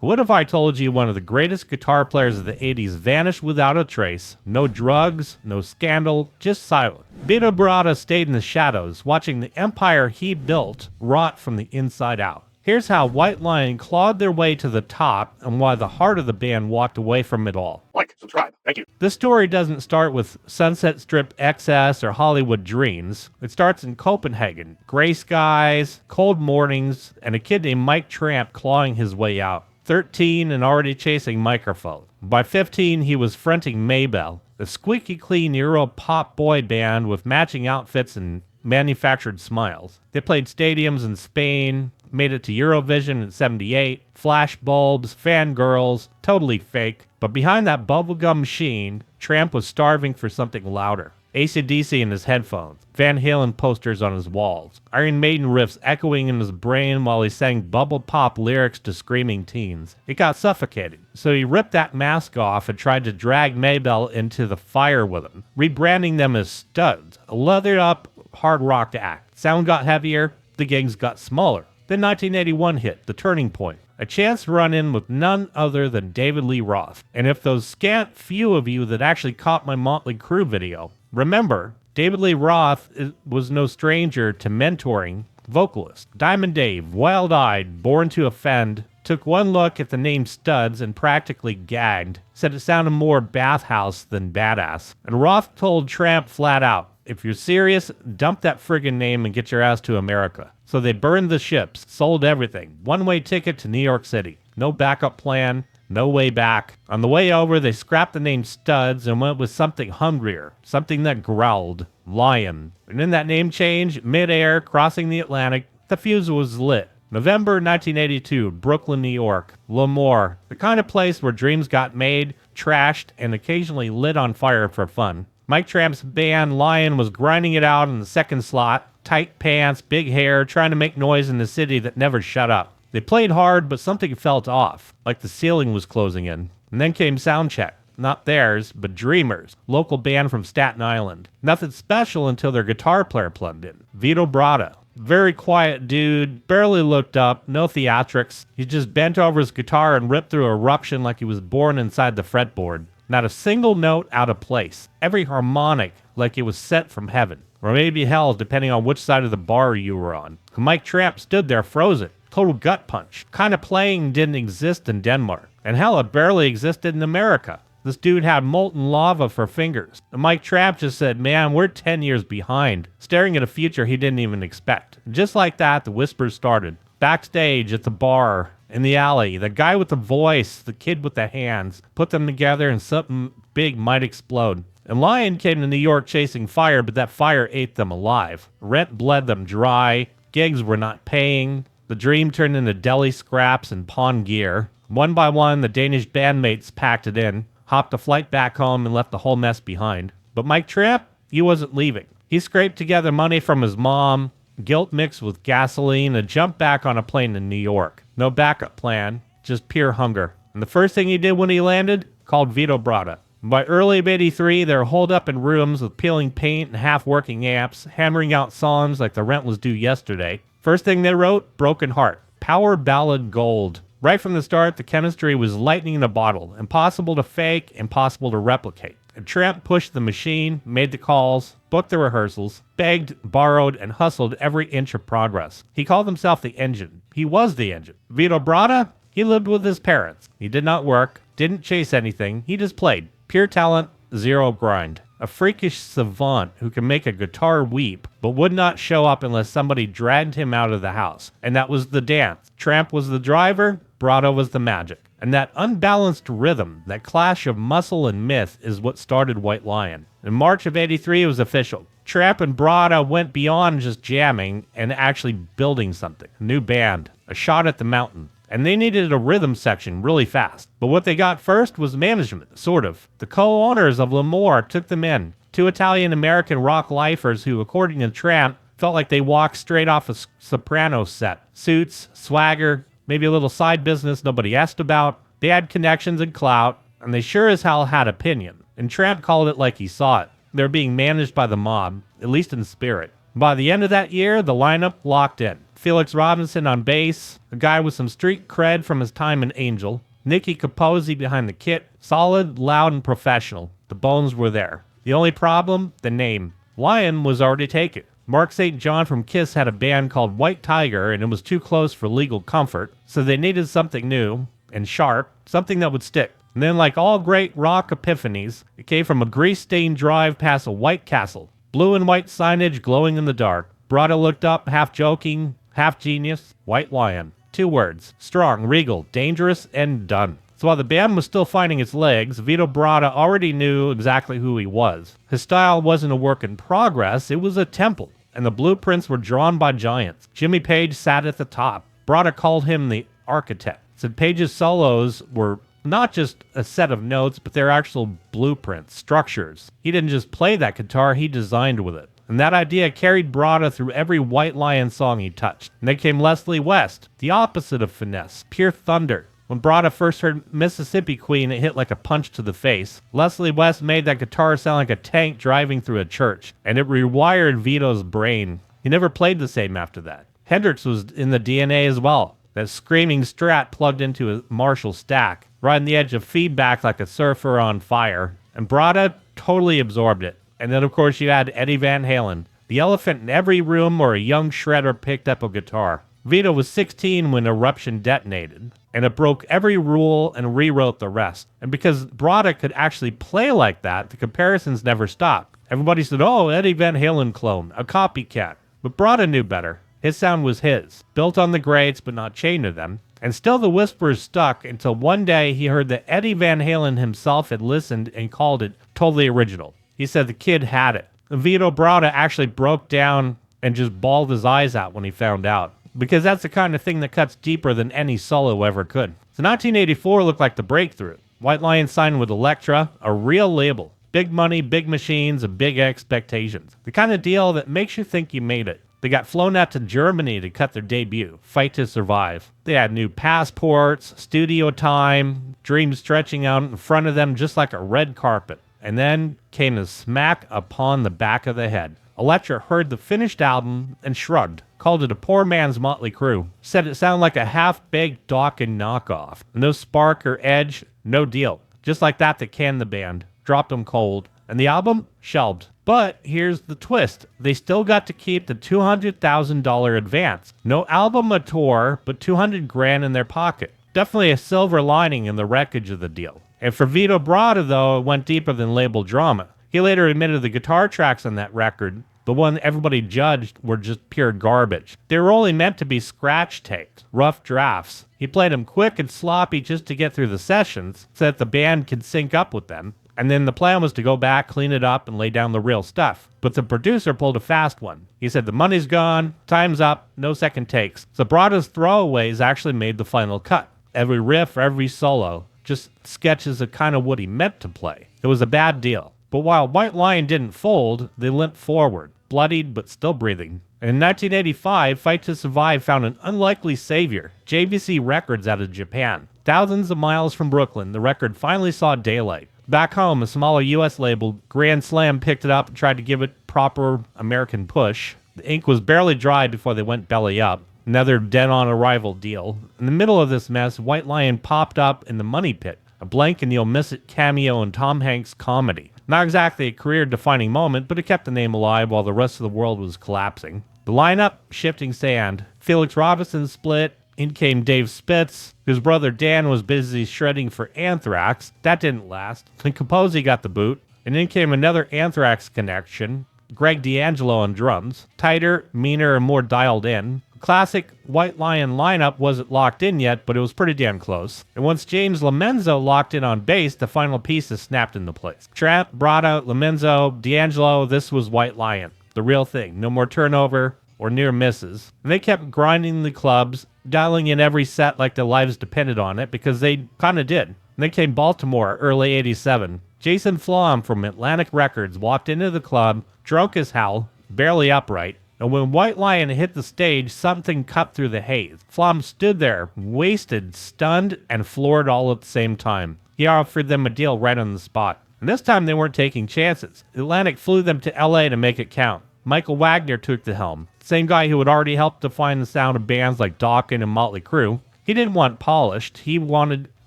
What if I told you one of the greatest guitar players of the 80s vanished without a trace? No drugs, no scandal, just silence. Vito Bratta stayed in the shadows, watching the empire he built rot from the inside out. Here's how White Lion clawed their way to the top and why the heart of the band walked away from it all. Like, subscribe. Thank you. This story doesn't start with Sunset Strip XS or Hollywood Dreams. It starts in Copenhagen. Gray skies, cold mornings, and a kid named Mike Tramp clawing his way out. 13 and already chasing microphone. By 15, he was fronting Maybell, a squeaky clean Euro pop boy band with matching outfits and manufactured smiles. They played stadiums in Spain, made it to Eurovision in '78, flash bulbs, fangirls, totally fake. But behind that bubblegum sheen, Tramp was starving for something louder. AC/DC in his headphones, Van Halen posters on his walls, Iron Maiden riffs echoing in his brain while he sang bubble pop lyrics to screaming teens. It got suffocating, so he ripped that mask off and tried to drag Maybell into the fire with him, rebranding them as Studs, a leathered up hard rock act. Sound got heavier, the gigs got smaller. Then 1981 hit, the turning point. A chance to run in with none other than David Lee Roth. And if those scant few of you that actually caught my Motley Crue video, remember, David Lee Roth was no stranger to mentoring vocalists. Diamond Dave, wild-eyed, born to offend, took one look at the name Studs and practically gagged, said it sounded more bathhouse than badass. And Roth told Tramp flat out, if you're serious, dump that friggin' name and get your ass to America. So they burned the ships, sold everything. One-way ticket to New York City. No backup plan, no way back. On the way over, they scrapped the name Studs and went with something hungrier, something that growled. Lion. And in that name change, mid-air, crossing the Atlantic, the fuse was lit. November 1982, Brooklyn, New York. Lemoore, the kind of place where dreams got made, trashed, and occasionally lit on fire for fun. Mike Tramp's band Lion was grinding it out in the second slot, tight pants, big hair, trying to make noise in the city that never shut up. They played hard, but something felt off, like the ceiling was closing in. And then came Soundcheck. Not theirs, but Dreamers, local band from Staten Island. Nothing special until their guitar player plugged in, Vito Bratta. Very quiet dude, barely looked up, no theatrics. He just bent over his guitar and ripped through eruption like he was born inside the fretboard. Not a single note out of place. Every harmonic like it was sent from heaven. Or maybe hell, depending on which side of the bar you were on. Mike Tramp stood there frozen. Total gut punch. Kind of playing didn't exist in Denmark. And hell, it barely existed in America. This dude had molten lava for fingers. And Mike Tramp just said, man, we're 10 years behind. Staring at a future he didn't even expect. And just like that, the whispers started. Backstage, at the bar, in the alley, the guy with the voice, the kid with the hands, put them together and something big might explode. And Lion came to New York chasing fire, but that fire ate them alive. Rent bled them dry. Gigs were not paying. The dream turned into deli scraps and pawn gear. One by one, the Danish bandmates packed it in, hopped a flight back home, and left the whole mess behind. But Mike Tramp, he wasn't leaving. He scraped together money from his mom, guilt mixed with gasoline, and jumped back on a plane to New York. No backup plan, just pure hunger. And the first thing he did when he landed, called Vito Bratta. By early '83, they were holed up in rooms with peeling paint and half-working amps, hammering out songs like the rent was due yesterday. First thing they wrote, Broken Heart. Power ballad gold. Right from the start, the chemistry was lightning in a bottle. Impossible to fake, impossible to replicate. And Tramp pushed the machine, made the calls, booked the rehearsals, begged, borrowed, and hustled every inch of progress. He called himself the engine. He was the engine. Vito Bratta, he lived with his parents. He did not work, didn't chase anything, he just played. Pure talent, zero grind. A freakish savant who can make a guitar weep, but would not show up unless somebody dragged him out of the house. And that was the dance. Tramp was the driver, Bratta was the magic. And that unbalanced rhythm, that clash of muscle and myth, is what started White Lion. In March of '83, it was official. Tramp and Bratta went beyond just jamming and actually building something. A new band, a shot at the mountain. And they needed a rhythm section really fast. But what they got first was management, sort of. The co-owners of Lemoore took them in. Two Italian-American rock lifers who, according to Tramp, felt like they walked straight off a Sopranos set. Suits, swagger, maybe a little side business nobody asked about. They had connections and clout, and they sure as hell had opinion. And Tramp called it like he saw it. They're being managed by the mob, at least in spirit. By the end of that year, the lineup locked in. Felix Robinson on bass, a guy with some street cred from his time in Angel. Nicky Capozzi behind the kit, solid, loud, and professional. The bones were there. The only problem? The name. Lion was already taken. Mark St. John from Kiss had a band called White Tiger, and it was too close for legal comfort, so they needed something new and sharp, something that would stick. And then, like all great rock epiphanies, it came from a grease-stained drive past a White Castle. Blue and white signage glowing in the dark. Bratta looked up, half joking, half genius. White Lion. 2 words. Strong, regal, dangerous, and done. So while the band was still finding its legs, Vito Bratta already knew exactly who he was. His style wasn't a work in progress, it was a temple, and the blueprints were drawn by giants. Jimmy Page sat at the top. Bratta called him the architect. Said Page's solos were not just a set of notes, but they're actual blueprints, structures. He didn't just play that guitar, he designed with it. And that idea carried Bratta through every White Lion song he touched. And then came Leslie West, the opposite of finesse, pure thunder. When Bratta first heard Mississippi Queen, it hit like a punch to the face. Leslie West made that guitar sound like a tank driving through a church, and it rewired Vito's brain. He never played the same after that. Hendrix was in the DNA as well. That screaming Strat plugged into a Marshall stack, riding the edge of feedback like a surfer on fire. And Bratta totally absorbed it. And then, of course, you had Eddie Van Halen, the elephant in every room where a young shredder picked up a guitar. Vito was 16 when Eruption detonated, and it broke every rule and rewrote the rest. And because Bratta could actually play like that, the comparisons never stopped. Everybody said, oh, Eddie Van Halen clone, a copycat. But Bratta knew better. His sound was his, built on the greats but not chained to them. And still the whispers stuck until one day he heard that Eddie Van Halen himself had listened and called it totally original. He said the kid had it. Vito Bratta actually broke down and just bawled his eyes out when he found out. Because that's the kind of thing that cuts deeper than any solo ever could. So 1984 looked like the breakthrough. White Lion signed with Elektra, a real label. Big money, big machines, and big expectations. The kind of deal that makes you think you made it. They got flown out to Germany to cut their debut, Fight to Survive. They had new passports, studio time, dreams stretching out in front of them just like a red carpet. And then came a smack upon the back of the head. Elektra heard the finished album and shrugged, called it a poor man's Motley Crue, said it sounded like a half-baked Dawkins knockoff. No spark or edge, no deal. Just like that, they canned the band, dropped them cold, and the album shelved. But here's the twist. They still got to keep the $200,000 advance. No album or tour, but $200,000 in their pocket. Definitely a silver lining in the wreckage of the deal. And for Vito Bratta, though, it went deeper than label drama. He later admitted the guitar tracks on that record, the one everybody judged, were just pure garbage. They were only meant to be scratch tapes, rough drafts. He played them quick and sloppy just to get through the sessions so that the band could sync up with them. And then the plan was to go back, clean it up, and lay down the real stuff. But the producer pulled a fast one. He said the money's gone, time's up, no second takes. So Bratta's throwaways actually made the final cut. Every riff, every solo, just sketches of kind of what he meant to play. It was a bad deal. But while White Lion didn't fold, they limped forward, bloodied but still breathing. And in 1985, Fight to Survive found an unlikely savior, JVC Records out of Japan. Thousands of miles from Brooklyn, the record finally saw daylight. Back home, a smaller U.S. label, Grand Slam, picked it up and tried to give it proper American push. The ink was barely dry before they went belly up. Another dead-on-arrival deal. In the middle of this mess, White Lion popped up in the Money Pit, a blank-and-you'll-miss-it cameo in Tom Hanks' comedy. Not exactly a career-defining moment, but it kept the name alive while the rest of the world was collapsing. The lineup, shifting sand. Felix Robinson split. In came Dave Spitz, whose brother Dan was busy shredding for Anthrax. That didn't last. And Capozzi got the boot. And in came another Anthrax connection, Greg D'Angelo on drums. Tighter, meaner, and more dialed in. The classic White Lion lineup wasn't locked in yet, but it was pretty damn close. And once James Lomenzo locked in on bass, the final pieces snapped into place. Tramp, Bratta, Lomenzo, D'Angelo, this was White Lion. The real thing. No more turnover or near misses. And they kept grinding the clubs, dialing in every set like their lives depended on it, because they kind of did. And then came Baltimore, early 87. Jason Flom from Atlantic Records walked into the club, drunk as hell, barely upright, and when White Lion hit the stage, something cut through the haze. Flom stood there, wasted, stunned, and floored all at the same time. He offered them a deal right on the spot. And this time they weren't taking chances. Atlantic flew them to LA to make it count. Michael Wagner took the helm. Same guy who had already helped define the sound of bands like Dokken and Motley Crue. He didn't want polished, he wanted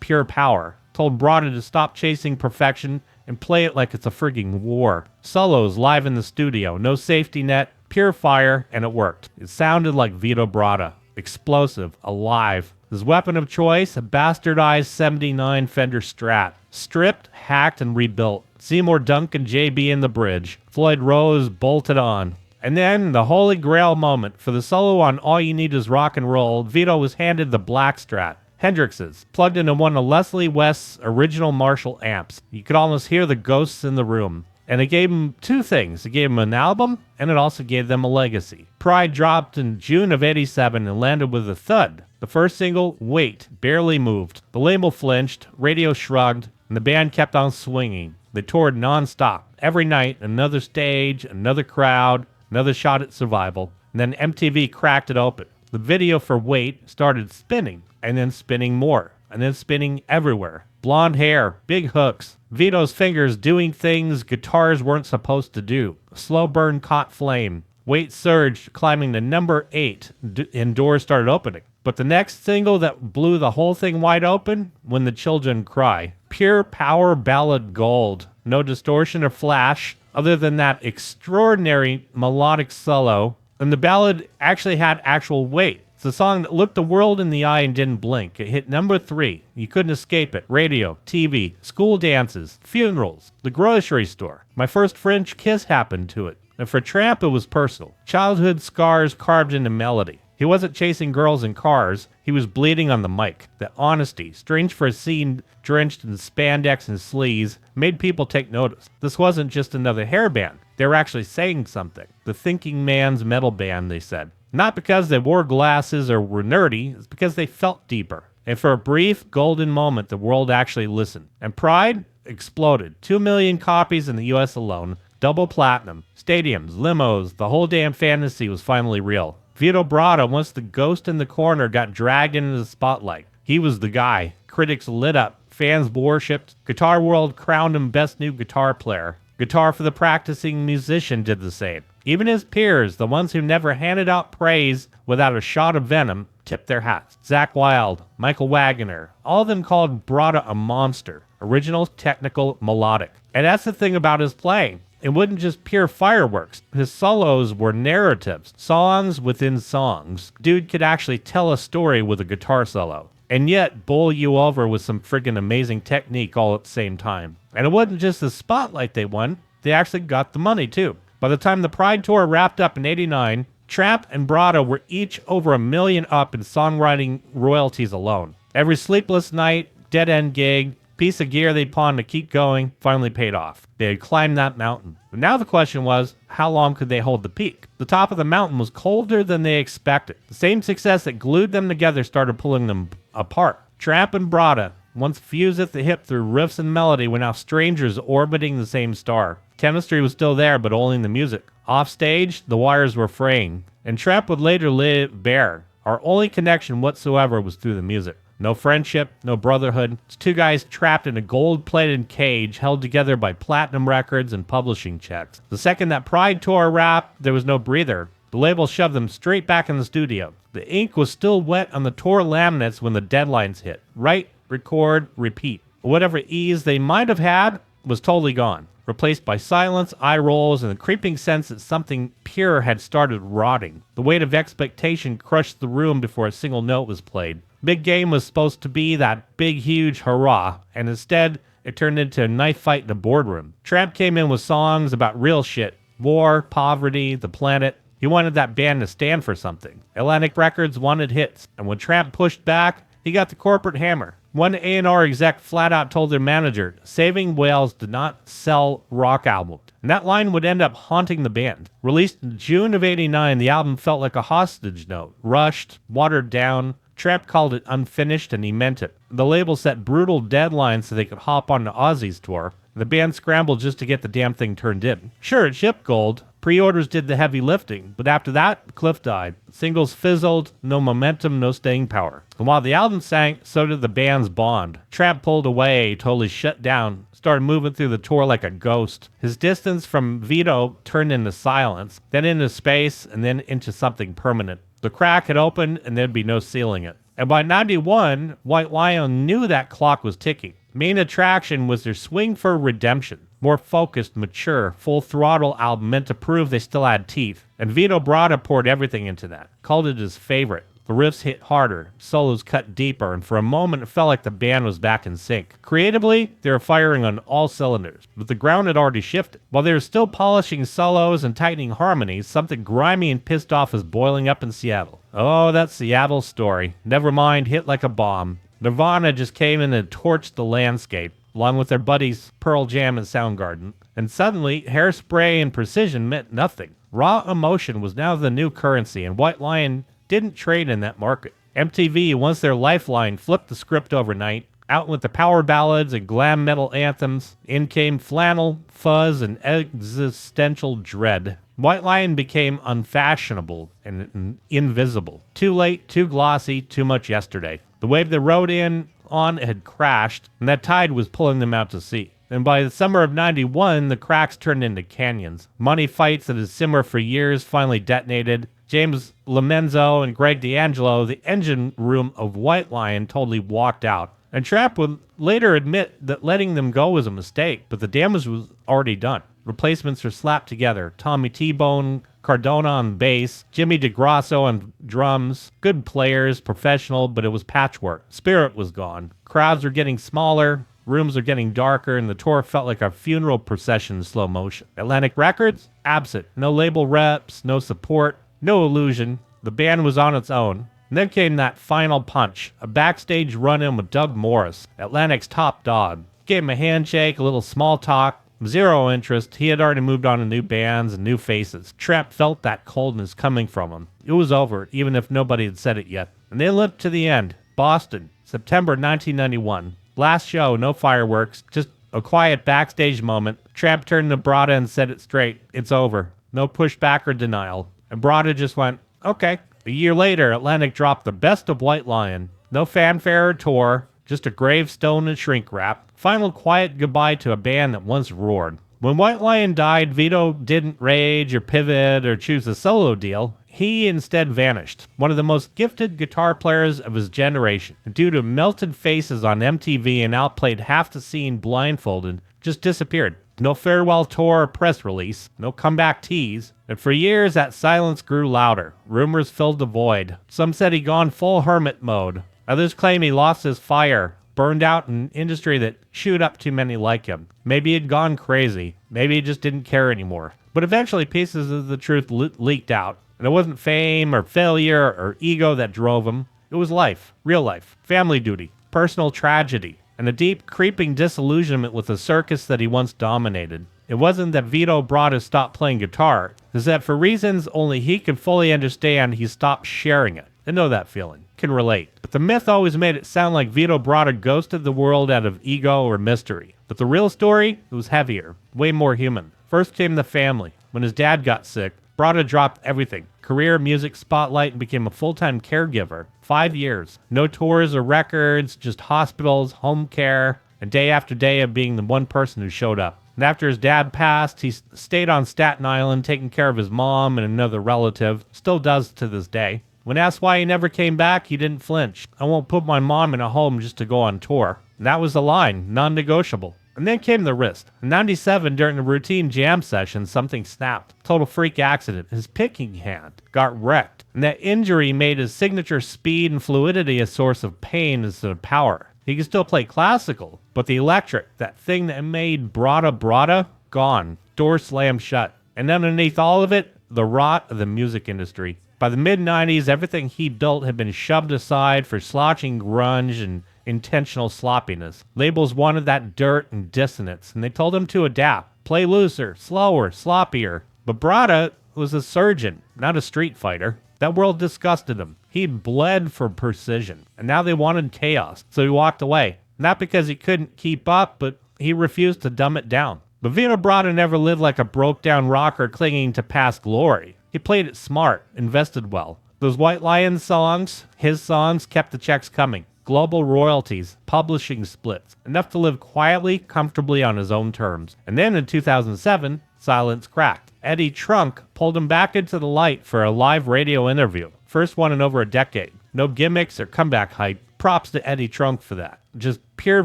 pure power. Told Bratta to stop chasing perfection and play it like it's a frigging war. Solos live in the studio, no safety net, pure fire, and it worked. It sounded like Vito Bratta. Explosive, alive. His weapon of choice, a bastardized 79 Fender Strat. Stripped, hacked, and rebuilt. Seymour Duncan JB in the bridge. Floyd Rose bolted on. And then, the holy grail moment. For the solo on All You Need Is Rock and Roll, Vito was handed the Black Strat. Hendrix's, plugged into one of Leslie West's original Marshall amps. You could almost hear the ghosts in the room. And it gave him two things. It gave him an album, and it also gave them a legacy. Pride dropped in June of '87 and landed with a thud. The first single, Wait, barely moved. The label flinched, radio shrugged, and the band kept on swinging. They toured non-stop. Every night, another stage, another crowd, another shot at survival. And then MTV cracked it open. The video for Wait started spinning, and then spinning more, and then spinning everywhere. Blonde hair, big hooks, Vito's fingers doing things guitars weren't supposed to do. Slow burn caught flame. Wait surged, climbing to number 8, and doors started opening. But the next single that blew the whole thing wide open, When the Children Cry. Pure power ballad gold. No distortion or flash, other than that extraordinary melodic solo. And the ballad actually had actual weight. It's a song that looked the world in the eye and didn't blink. It hit number 3. You couldn't escape it. Radio, TV, school dances, funerals, the grocery store. My first French kiss happened to it. And for Tramp, it was personal. Childhood scars carved into melody. He wasn't chasing girls in cars. He was bleeding on the mic. That honesty, strange for a scene drenched in spandex and sleaze, made people take notice. This wasn't just another hair band. They were actually saying something. The thinking man's metal band, they said. Not because they wore glasses or were nerdy, it's because they felt deeper. And for a brief, golden moment, the world actually listened. And Pride exploded. 2 million copies in the US alone. Double platinum. Stadiums, limos, the whole damn fantasy was finally real. Vito Bratta, once the ghost in the corner, got dragged into the spotlight. He was the guy. Critics lit up. Fans worshipped. Guitar World crowned him Best New Guitar Player. Guitar for the Practicing Musician did the same. Even his peers, the ones who never handed out praise without a shot of venom, tipped their hats. Zakk Wylde, Michael Wagner, all of them called Bratta a monster. Original, technical, melodic. And that's the thing about his playing. It wasn't just pure fireworks. His solos were narratives, songs within songs. Dude could actually tell a story with a guitar solo. And yet bowl you over with some friggin' amazing technique all at the same time. And it wasn't just the spotlight they won, they actually got the money too. By the time the Pride Tour wrapped up in '89, Tramp and Bratta were each over $1 million up in songwriting royalties alone. Every sleepless night, dead-end gig, piece of gear they pawned to keep going finally paid off. They had climbed that mountain. But now the question was, how long could they hold the peak? The top of the mountain was colder than they expected. The same success that glued them together started pulling them apart. Tramp and Bratta, once fused at the hip through riffs and melody, were now strangers orbiting the same star. Chemistry was still there, but only in the music. Off stage, the wires were fraying, and Tramp would later lay it bare. Our only connection whatsoever was through the music. No friendship, no brotherhood. It's two guys trapped in a gold-plated cage held together by platinum records and publishing checks. The second that Pride Tour wrapped, there was no breather. The label shoved them straight back in the studio. The ink was still wet on the tour laminates when the deadlines hit. Write, record, repeat. Whatever ease they might have had was totally gone, replaced by silence, eye rolls, and the creeping sense that something pure had started rotting. The weight of expectation crushed the room before a single note was played. Big Game was supposed to be that big, huge hurrah, and instead, it turned into a knife fight in a boardroom. Tramp came in with songs about real shit. War, poverty, the planet. He wanted that band to stand for something. Atlantic Records wanted hits, and when Tramp pushed back, he got the corporate hammer. One A&R exec flat out told their manager, Saving Whales did not sell rock albums. And that line would end up haunting the band. Released in June of '89, the album felt like a hostage note. Rushed, watered down. Tramp called it unfinished, and he meant it. The label set brutal deadlines so they could hop on the Aussies tour. The band scrambled just to get the damn thing turned in. Sure, it shipped gold, Pre-orders did the heavy lifting, but after that, the cliff died. Singles fizzled, no momentum, no staying power. And while the album sank, so did the band's bond. Tramp pulled away, totally shut down, started moving through the tour like a ghost. His distance from Vito turned into silence, then into space, and then into something permanent. The crack had opened, and there'd be no sealing it. And by 91, White Lion knew that clock was ticking. Main attraction was their Swing for Redemption. More focused, mature, full-throttle album meant to prove they still had teeth. And Vito Bratta poured everything into that. Called it his favorite. The riffs hit harder, solos cut deeper, and for a moment it felt like the band was back in sync. Creatively, they were firing on all cylinders, but the ground had already shifted. While they were still polishing solos and tightening harmonies, something grimy and pissed off was boiling up in Seattle. Oh, that Seattle story. Never mind, hit like a bomb. Nirvana just came in and torched the landscape, along with their buddies Pearl Jam and Soundgarden. And suddenly, hairspray and precision meant nothing. Raw emotion was now the new currency, and White Lion didn't trade in that market. MTV, once their lifeline, flipped the script overnight. Out with the power ballads and glam metal anthems, in came flannel, fuzz, and existential dread. White Lion became unfashionable and invisible. Too late, too glossy, too much yesterday. The wave they rode in on had crashed, and that tide was pulling them out to sea. And by the summer of 91, the cracks turned into canyons. Money fights that had simmered for years finally detonated. James Lomenzo and Greg D'Angelo, the engine room of White Lion, totally walked out. And Tramp would later admit that letting them go was a mistake, but the damage was already done. Replacements were slapped together. Tommy T-Bone Cardona on bass, Jimmy DeGrasso on drums. Good players, professional, but it was patchwork. Spirit was gone. Crowds were getting smaller, rooms are getting darker, and the tour felt like a funeral procession in slow motion. Atlantic Records? Absent. No label reps, no support, no illusion. The band was on its own. And then came that final punch, a backstage run-in with Doug Morris, Atlantic's top dog. Gave him a handshake, a little small talk, zero interest. He had already moved on to new bands and new faces. Tramp felt that coldness coming from him. It was over, even if nobody had said it yet. And they lived to the end. Boston, September 1991. Last show, no fireworks, just a quiet backstage moment. Tramp turned to Bratta and said it straight. It's over. No pushback or denial. And Bratta just went, okay. A year later, Atlantic dropped the best of White Lion. No fanfare or tour, just a gravestone and shrink wrap. Final quiet goodbye to a band that once roared. When White Lion died, Vito didn't rage or pivot or choose a solo deal. He instead vanished. One of the most gifted guitar players of his generation. Due to melted faces on MTV and outplayed half the scene blindfolded, just disappeared. No farewell tour or press release, no comeback tease. And for years, that silence grew louder. Rumors filled the void. Some said he'd gone full hermit mode. Others claim he lost his fire, burned out in an industry that chewed up too many like him. Maybe he'd gone crazy. Maybe he just didn't care anymore. But eventually, pieces of the truth leaked out. And it wasn't fame or failure or ego that drove him. It was life, real life, family duty, personal tragedy, and a deep, creeping disillusionment with the circus that he once dominated. It wasn't that Vito Bratta stopped playing guitar. It's that for reasons only he could fully understand, he stopped sharing it. I know that feeling. Can relate. But the myth always made it sound like Vito Bratta ghosted the world out of ego or mystery. But the real story, it was heavier, way more human. First came the family. When his dad got sick, Bratta dropped everything. Career, music, spotlight, and became a full-time caregiver. 5 years. No tours or records, just hospitals, home care, and day after day of being the one person who showed up. And after his dad passed, he stayed on Staten Island taking care of his mom and another relative. Still does to this day. When asked why he never came back, he didn't flinch. I won't put my mom in a home just to go on tour. And that was the line, non-negotiable. And then came the wrist. In 97, during a routine jam session, something snapped. Total freak accident. His picking hand got wrecked. And that injury made his signature speed and fluidity a source of pain instead of power. He could still play classical, but the electric, that thing that made Bratta, gone. Door slammed shut. And underneath all of it, the rot of the music industry. By the mid-90s, everything he built had been shoved aside for slouching grunge and intentional sloppiness. Labels wanted that dirt and dissonance, and they told him to adapt. Play looser, slower, sloppier. But Bratta was a surgeon, not a street fighter. That world disgusted him. He bled for precision, and now they wanted chaos, so he walked away. Not because he couldn't keep up, but he refused to dumb it down. But Vito Bratta never lived like a broke-down rocker clinging to past glory. He played it smart, invested well. Those White Lion songs, his songs, kept the checks coming. Global royalties, publishing splits, enough to live quietly, comfortably on his own terms. And then in 2007, silence cracked. Eddie Trunk pulled him back into the light for a live radio interview. First one in over a decade. No gimmicks or comeback hype. Props to Eddie Trunk for that. Just pure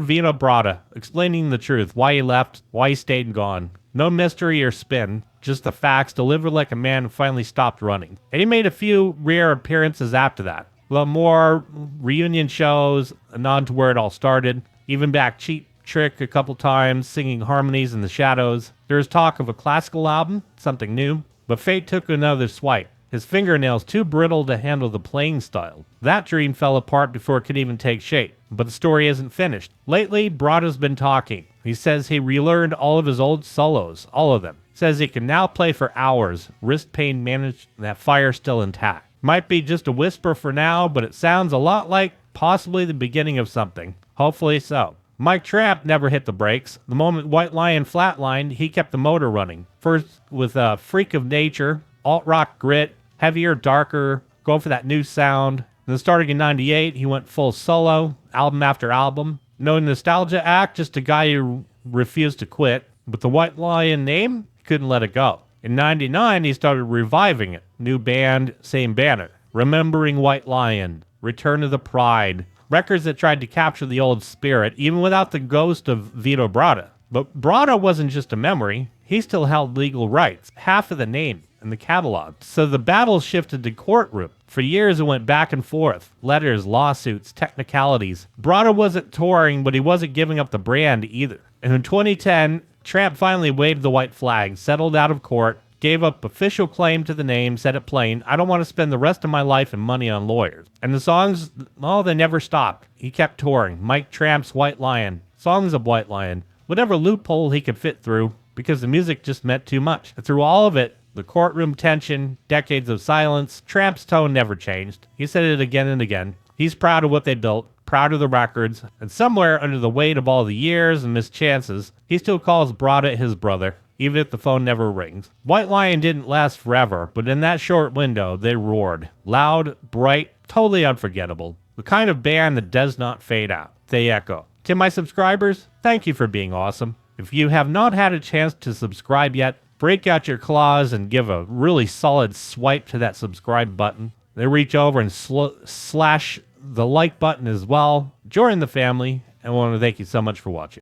Vito Bratta, explaining the truth, why he left, why he stayed and gone. No mystery or spin, just the facts delivered like a man who finally stopped running. And he made a few rare appearances after that. Well, more reunion shows, a nod to where it all started. Even back Cheap Trick a couple times, singing harmonies in the shadows. There was talk of a classical album, something new, but fate took another swipe. His fingernails too brittle to handle the playing style. That dream fell apart before it could even take shape. But the story isn't finished. Lately, Bratta's been talking. He says he relearned all of his old solos, all of them. Says he can now play for hours, wrist pain managed, and that fire still intact. Might be just a whisper for now, but it sounds a lot like possibly the beginning of something. Hopefully so. Mike Tramp never hit the brakes. The moment White Lion flatlined, he kept the motor running. First with a Freak of Nature, alt-rock grit, heavier, darker, going for that new sound. And then starting in 98, he went full solo, album after album. No nostalgia act, just a guy who refused to quit. But the White Lion name, he couldn't let it go. In 99, he started reviving it. New band, same banner. Remembering White Lion, Return of the Pride. Records that tried to capture the old spirit, even without the ghost of Vito Bratta. But Bratta wasn't just a memory. He still held legal rights, half of the name and the catalog. So the battle shifted to courtroom. For years it went back and forth. Letters, lawsuits, technicalities. Bratta wasn't touring, but he wasn't giving up the brand either. And in 2010, Tramp finally waved the white flag, settled out of court, gave up official claim to the name, said it plain, I don't want to spend the rest of my life and money on lawyers. And the songs, well, they never stopped. He kept touring. Mike Tramp's White Lion, songs of White Lion, whatever loophole he could fit through, because the music just meant too much. And through all of it, the courtroom tension, decades of silence, Tramp's tone never changed. He said it again and again. He's proud of what they built, proud of the records, and somewhere under the weight of all the years and missed chances, he still calls Bratta his brother, even if the phone never rings. White Lion didn't last forever, but in that short window, they roared. Loud, bright, totally unforgettable. The kind of band that does not fade out. They echo. To my subscribers, thank you for being awesome. If you have not had a chance to subscribe yet, break out your claws and give a really solid swipe to that subscribe button. Then reach over and slash the like button as well. Join the family, and I want to thank you so much for watching.